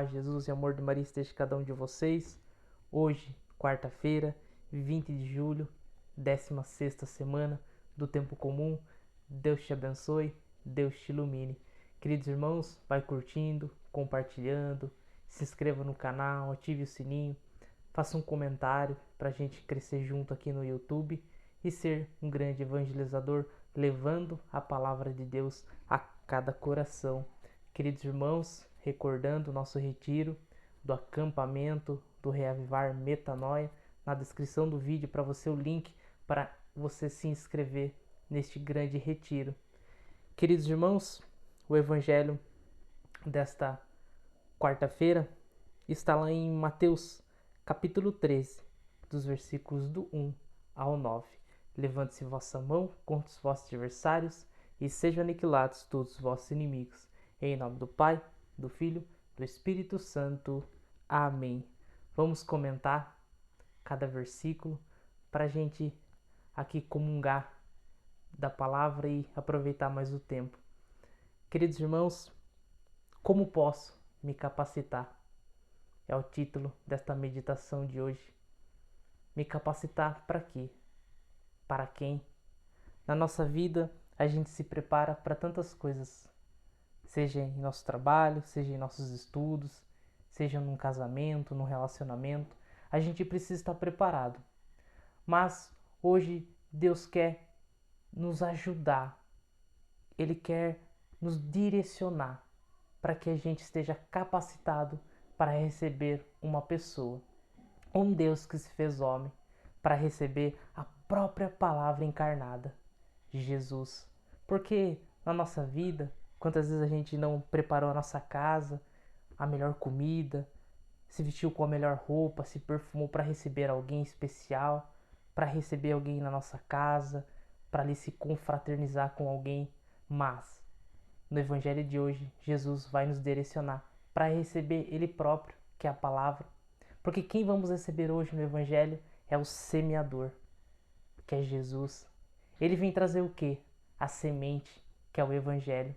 paz de Jesus e amor de Maria esteja com cada um de vocês. Hoje, quarta-feira, 20 de julho, 16ª semana do tempo comum. Deus te abençoe, Deus te ilumine. Queridos irmãos, vai curtindo, compartilhando, se inscreva no canal, ative o sininho, faça um comentário para a gente crescer junto aqui no YouTube e ser um grande evangelizador, levando a palavra de Deus a cada coração. Queridos irmãos, recordando o nosso retiro do acampamento do Reavivar Metanoia, na descrição do vídeo para você o link para você se inscrever neste grande retiro. Queridos irmãos, o evangelho desta quarta-feira está lá em Mateus, capítulo 13, dos versículos do 1 ao 9. Levante-se vossa mão contra os vossos adversários e sejam aniquilados todos os vossos inimigos. Em nome do Pai, do Filho, do Espírito Santo. Amém. Vamos comentar cada versículo para a gente aqui comungar da palavra e aproveitar mais o tempo. Queridos irmãos, como posso me capacitar? É o título desta meditação de hoje. Me capacitar para quê? Para quem? Na nossa vida, a gente se prepara para tantas coisas. Seja em nosso trabalho, seja em nossos estudos, seja num casamento, num relacionamento. A gente precisa estar preparado. Mas hoje Deus quer nos ajudar. Ele quer nos direcionar para que a gente esteja capacitado para receber uma pessoa. Um Deus que se fez homem para receber a própria palavra encarnada, Jesus. Porque na nossa vida, quantas vezes a gente não preparou a nossa casa, a melhor comida, se vestiu com a melhor roupa, se perfumou para receber alguém especial, para receber alguém na nossa casa, para ali se confraternizar com alguém. Mas no evangelho de hoje, Jesus vai nos direcionar para receber Ele próprio, que é a palavra. Porque quem vamos receber hoje no evangelho é o semeador, que é Jesus. Ele vem trazer o quê? A semente, que é o evangelho.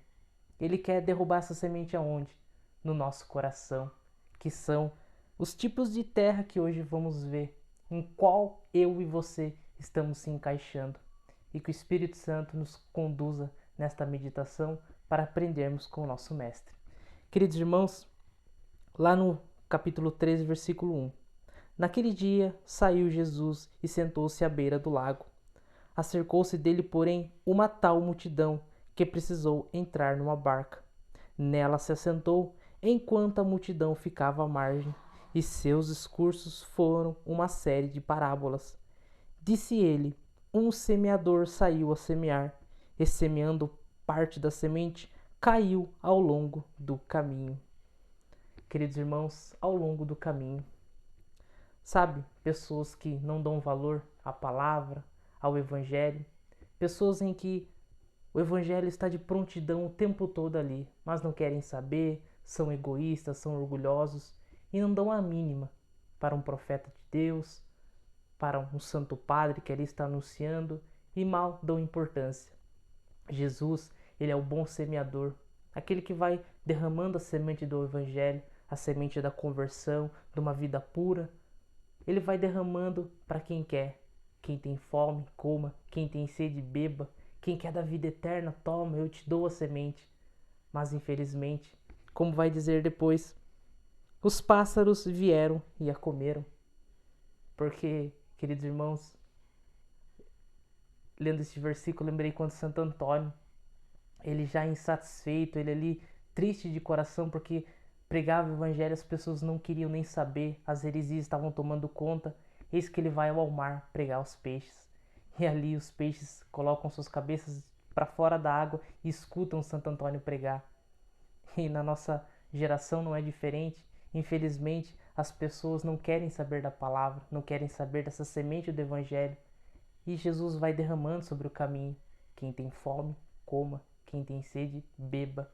Ele quer derrubar essa semente aonde? No nosso coração, que são os tipos de terra que hoje vamos ver, em qual eu e você estamos se encaixando. E que o Espírito Santo nos conduza nesta meditação para aprendermos com o nosso Mestre. Queridos irmãos, lá no capítulo 13, versículo 1. Naquele dia saiu Jesus e sentou-se à beira do lago. Acercou-se dele, porém, uma tal multidão que precisou entrar numa barca. Nela se assentou, enquanto a multidão ficava à margem, e seus discursos foram uma série de parábolas. Disse ele: um semeador saiu a semear, e semeando parte da semente, caiu ao longo do caminho. Queridos irmãos, ao longo do caminho. Sabe, pessoas que não dão valor à palavra, ao evangelho, pessoas em que o evangelho está de prontidão o tempo todo ali, mas não querem saber, são egoístas, são orgulhosos e não dão a mínima para um profeta de Deus, para um santo padre que ali está anunciando e mal dão importância. Jesus, ele é o bom semeador, aquele que vai derramando a semente do evangelho, a semente da conversão, de uma vida pura. Ele vai derramando para quem quer. Quem tem fome, coma. Quem tem sede, beba. Quem quer da vida eterna, toma, eu te dou a semente. Mas infelizmente, como vai dizer depois, os pássaros vieram e a comeram. Porque, queridos irmãos, lendo este versículo, lembrei quando Santo Antônio, ele já insatisfeito, ele ali triste de coração porque pregava o evangelho, as pessoas não queriam nem saber, as heresias estavam tomando conta. Eis que ele vai ao mar pregar aos peixes. E ali os peixes colocam suas cabeças para fora da água e escutam Santo Antônio pregar. E na nossa geração não é diferente. Infelizmente, as pessoas não querem saber da palavra, não querem saber dessa semente do evangelho. E Jesus vai derramando sobre o caminho. Quem tem fome, coma. Quem tem sede, beba.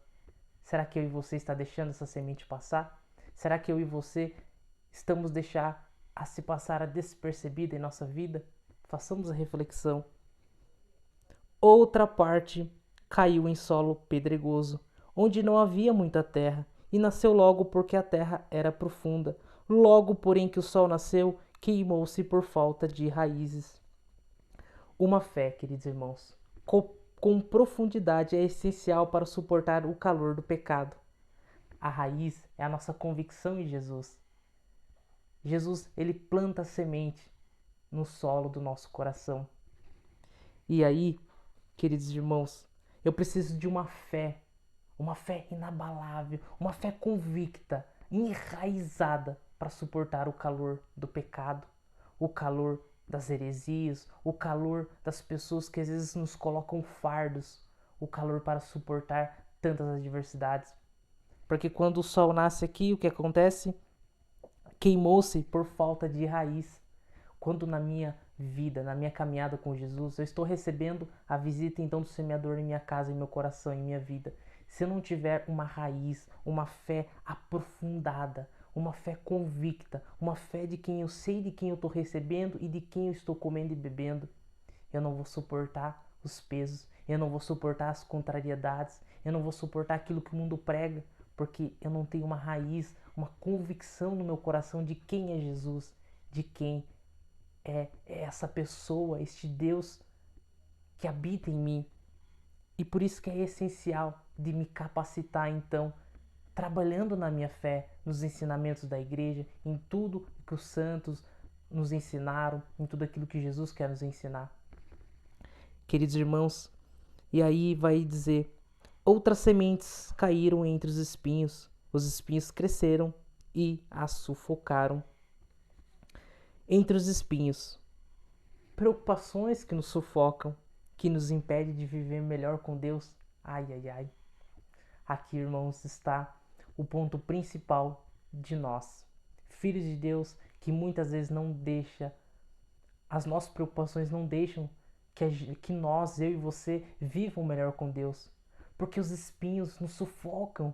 Será que eu e você está deixando essa semente passar? Será que eu e você estamos deixando a se passar a despercebida em nossa vida? Façamos a reflexão. Outra parte caiu em solo pedregoso, onde não havia muita terra, e nasceu logo porque a terra era profunda. Logo, porém, que o sol nasceu, queimou-se por falta de raízes. Uma fé, queridos irmãos, com profundidade é essencial para suportar o calor do pecado. A raiz é a nossa convicção em Jesus. Jesus, ele planta a semente no solo do nosso coração. E aí, queridos irmãos, eu preciso de uma fé inabalável, uma fé convicta, enraizada para suportar o calor do pecado, o calor das heresias, o calor das pessoas que às vezes nos colocam fardos, o calor para suportar tantas adversidades. Porque quando o sol nasce aqui, o que acontece? Queimou-se por falta de raiz. Quando na minha vida, na minha caminhada com Jesus, eu estou recebendo a visita então do semeador em minha casa, em meu coração, em minha vida. Se eu não tiver uma raiz, uma fé aprofundada, uma fé convicta, uma fé de quem eu sei de quem eu estou recebendo e de quem eu estou comendo e bebendo, eu não vou suportar os pesos, eu não vou suportar as contrariedades, eu não vou suportar aquilo que o mundo prega, porque eu não tenho uma raiz, uma convicção no meu coração de quem é Jesus, de quem é essa pessoa, este Deus que habita em mim. E por isso que é essencial de me capacitar então, trabalhando na minha fé, nos ensinamentos da igreja, em tudo que os santos nos ensinaram, em tudo aquilo que Jesus quer nos ensinar. Queridos irmãos, e aí vai dizer: outras sementes caíram entre os espinhos cresceram e a sufocaram. Entre os espinhos, preocupações que nos sufocam, que nos impedem de viver melhor com Deus. Ai, ai, ai. Aqui, irmãos, está o ponto principal de nós, filhos de Deus, que muitas vezes não deixa, as nossas preocupações não deixam que nós, eu e você, vivam melhor com Deus. Porque os espinhos nos sufocam.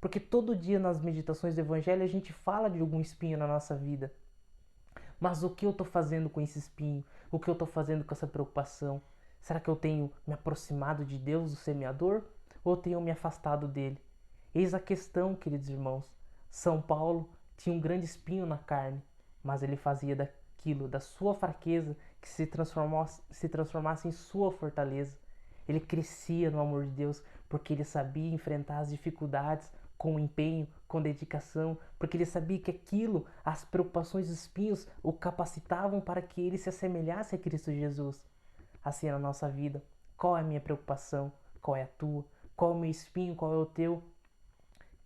Porque todo dia nas meditações do Evangelho a gente fala de algum espinho na nossa vida. Mas o que eu estou fazendo com esse espinho? O que eu estou fazendo com essa preocupação? Será que eu tenho me aproximado de Deus, o semeador? Ou tenho me afastado dele? Eis a questão, queridos irmãos. São Paulo tinha um grande espinho na carne, mas ele fazia daquilo, da sua fraqueza, que se transformasse em sua fortaleza. Ele crescia no amor de Deus, porque ele sabia enfrentar as dificuldades com empenho, com dedicação, porque ele sabia que aquilo, as preocupações, os espinhos, o capacitavam para que ele se assemelhasse a Cristo Jesus. Assim é na nossa vida. Qual é a minha preocupação? Qual é a tua? Qual é o meu espinho? Qual é o teu?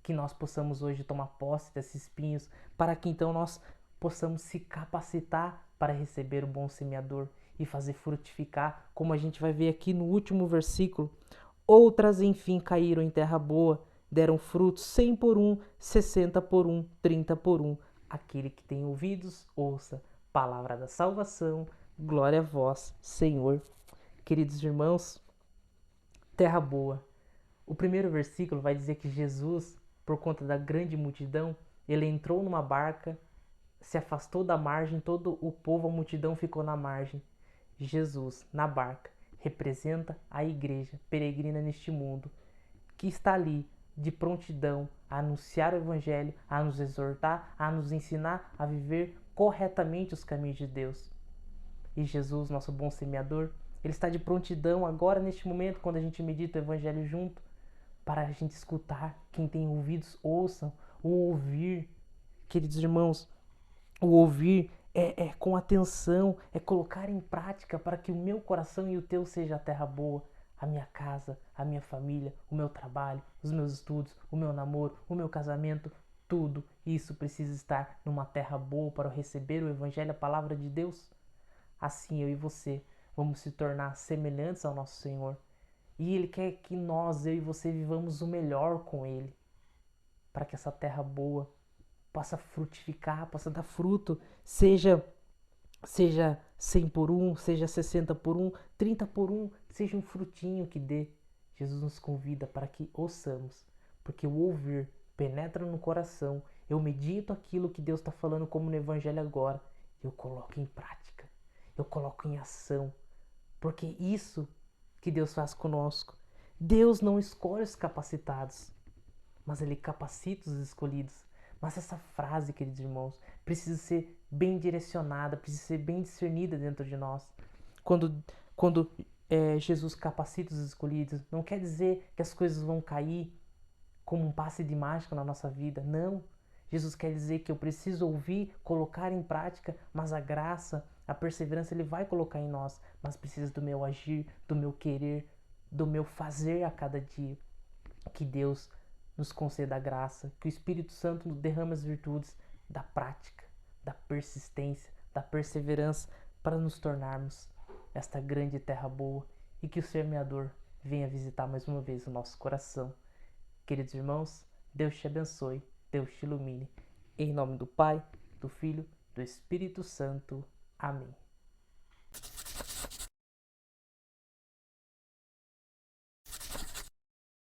Que nós possamos hoje tomar posse desses espinhos, para que então nós possamos se capacitar para receber o bom semeador e fazer frutificar, como a gente vai ver aqui no último versículo. Outras, enfim, caíram em terra boa, deram frutos 100 por um, 60 por um, 30 por um. Aquele que tem ouvidos, ouça. Palavra da salvação, glória a vós, Senhor. Queridos irmãos, terra boa. O primeiro versículo vai dizer que Jesus, por conta da grande multidão, ele entrou numa barca, se afastou da margem, todo o povo, a multidão ficou na margem. Jesus, na barca, representa a igreja peregrina neste mundo, que está ali de prontidão a anunciar o Evangelho, a nos exortar, a nos ensinar a viver corretamente os caminhos de Deus. E Jesus, nosso bom semeador, ele está de prontidão agora, neste momento, quando a gente medita o Evangelho junto, para a gente escutar. Quem tem ouvidos, ouçam. O ouvir, queridos irmãos, o ouvir é com atenção, é colocar em prática para que o meu coração e o teu seja a terra boa, a minha casa, a minha família, o meu trabalho, os meus estudos, o meu namoro, o meu casamento, tudo isso precisa estar numa terra boa para receber o Evangelho, a palavra de Deus. Assim eu e você vamos se tornar semelhantes ao nosso Senhor. E Ele quer que nós, eu e você, vivamos o melhor com Ele, para que essa terra boa possa frutificar, possa dar fruto, seja 100 por um, seja 60 por um, 30 por um, seja um frutinho que dê. Jesus nos convida para que ouçamos, porque o ouvir penetra no coração, eu medito aquilo que Deus está falando como no Evangelho agora, eu coloco em prática, eu coloco em ação, porque isso que Deus faz conosco. Deus não escolhe os capacitados, mas Ele capacita os escolhidos. Mas essa frase, queridos irmãos, precisa ser bem direcionada, precisa ser bem discernida dentro de nós. Quando Jesus capacita os escolhidos, não quer dizer que as coisas vão cair como um passe de mágica na nossa vida. Não. Jesus quer dizer que eu preciso ouvir, colocar em prática, mas a graça, a perseverança Ele vai colocar em nós, mas precisa do meu agir, do meu querer, do meu fazer a cada dia. Que Deus nos conceda a graça, que o Espírito Santo nos derrame as virtudes da prática, da persistência, da perseverança, para nos tornarmos esta grande terra boa, e que o semeador venha visitar mais uma vez o nosso coração. Queridos irmãos, Deus te abençoe, Deus te ilumine. Em nome do Pai, do Filho, do Espírito Santo. Amém.